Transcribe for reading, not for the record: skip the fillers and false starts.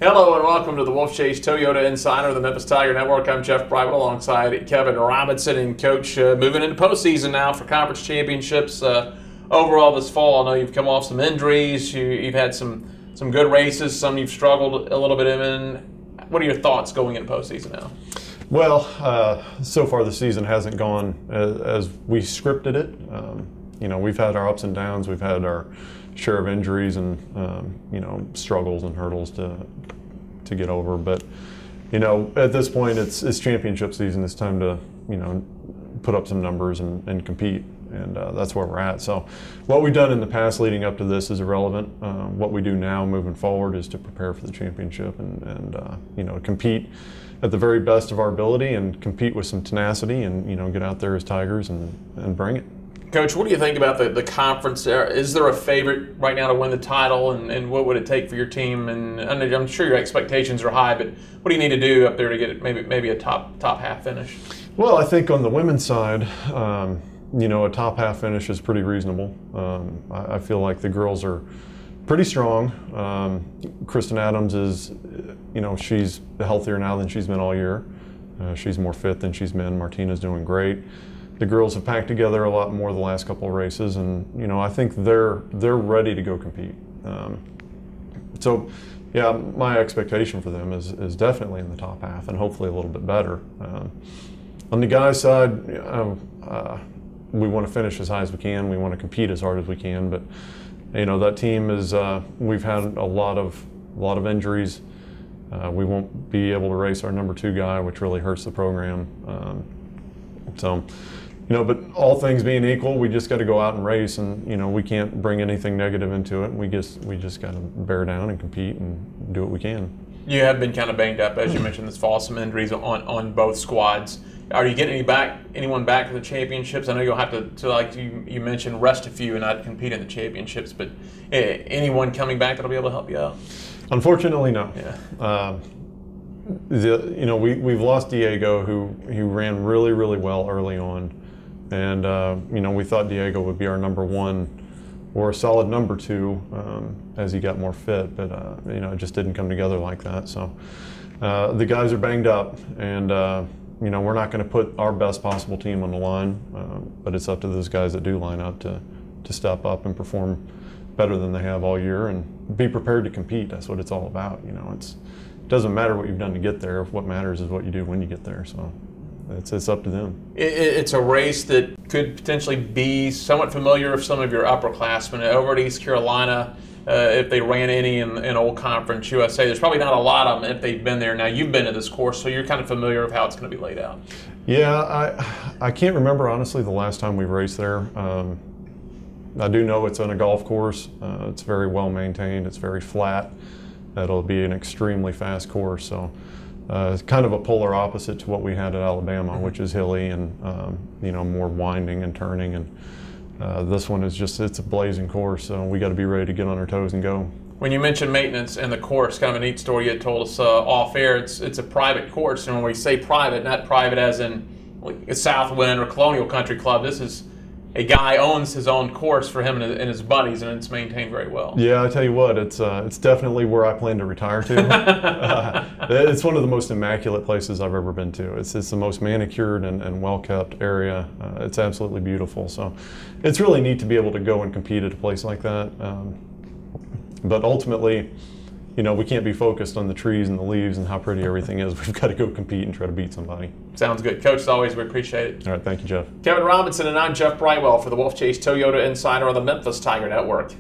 Hello and welcome to the Wolfchase Toyota Insider, the Memphis Tiger Network. I'm Jeff Private alongside Kevin Robinson. And Coach, moving into postseason now for conference championships overall this fall. I know you've come off some injuries. You've had some good races. Some you've struggled a little bit in. What are your thoughts going into postseason now? Well, so far the season hasn't gone as we scripted it. We've had our ups and downs. We've had our share of injuries and struggles and hurdles to get over. But at this point, it's championship season. It's time to put up some numbers and compete, and that's where we're at. So what we've done in the past leading up to this is irrelevant. What we do now moving forward is to prepare for the championship and compete at the very best of our ability and compete with some tenacity and get out there as Tigers and bring it. Coach, what do you think about the conference there? Is there a favorite right now to win the title, and what would it take for your team? And I'm sure your expectations are high, but what do you need to do up there to get maybe a top half finish? Well, I think on the women's side, a top half finish is pretty reasonable. I feel like the girls are pretty strong. Kristen Adams is, she's healthier now than she's been all year. She's more fit than she's been. Martina's doing great. The girls have packed together a lot more the last couple of races, and I think they're ready to go compete. So, yeah, my expectation for them is definitely in the top half, and hopefully a little bit better. On the guys' side, we want to finish as high as we can. We want to compete as hard as we can, but that team is. We've had a lot of injuries. We won't be able to race our number 2 guy, which really hurts the program. But all things being equal, we just got to go out and race, and we can't bring anything negative into it. We just got to bear down and compete and do what we can. You have been kind of banged up, as you mentioned, this fall, some injuries on both squads. Are you getting anyone back to the championships? I know you'll have to like you mentioned, rest a few and not compete in the championships, but anyone coming back that'll be able to help you out? Unfortunately, no. Yeah. We've lost Diego, who ran really, really well early on, and we thought Diego would be our number 1 or a solid number 2 as he got more fit, but it just didn't come together like that. So the guys are banged up, and we're not going to put our best possible team on the line, but it's up to those guys that do line up to step up and perform better than they have all year and be prepared to compete. That's what it's all about. It doesn't matter what you've done to get there. What matters is what you do when you get there. So it's up to them. It's a race that could potentially be somewhat familiar with some of your upperclassmen over at East Carolina. If they ran any in Old Conference USA, there's probably not a lot of them if they've been there. Now you've been to this course, so you're kind of familiar with how it's going to be laid out. Yeah, I can't remember honestly the last time we raced there. I do know it's on a golf course. It's very well maintained. It's very flat. It'll be an extremely fast course. So it's kind of a polar opposite to what we had at Alabama, which is hilly and more winding and turning. And this one is it's a blazing course. So we got to be ready to get on our toes and go. When you mentioned maintenance and the course, kind of a neat story you had told us off air. It's a private course, and when we say private, not private as in Southwind or Colonial Country Club. This is a guy owns his own course for him and his buddies, and it's maintained very well. Yeah, I tell you what, it's definitely where I plan to retire to. It's one of the most immaculate places I've ever been to. It's the most manicured and well-kept area. It's absolutely beautiful. So it's really neat to be able to go and compete at a place like that. But ultimately, we can't be focused on the trees and the leaves and how pretty everything is. We've got to go compete and try to beat somebody. Sounds good. Coach, as always, we appreciate it. All right, thank you, Jeff. Kevin Robinson and I'm Jeff Brightwell for the Wolfchase Toyota Insider on the Memphis Tiger Network.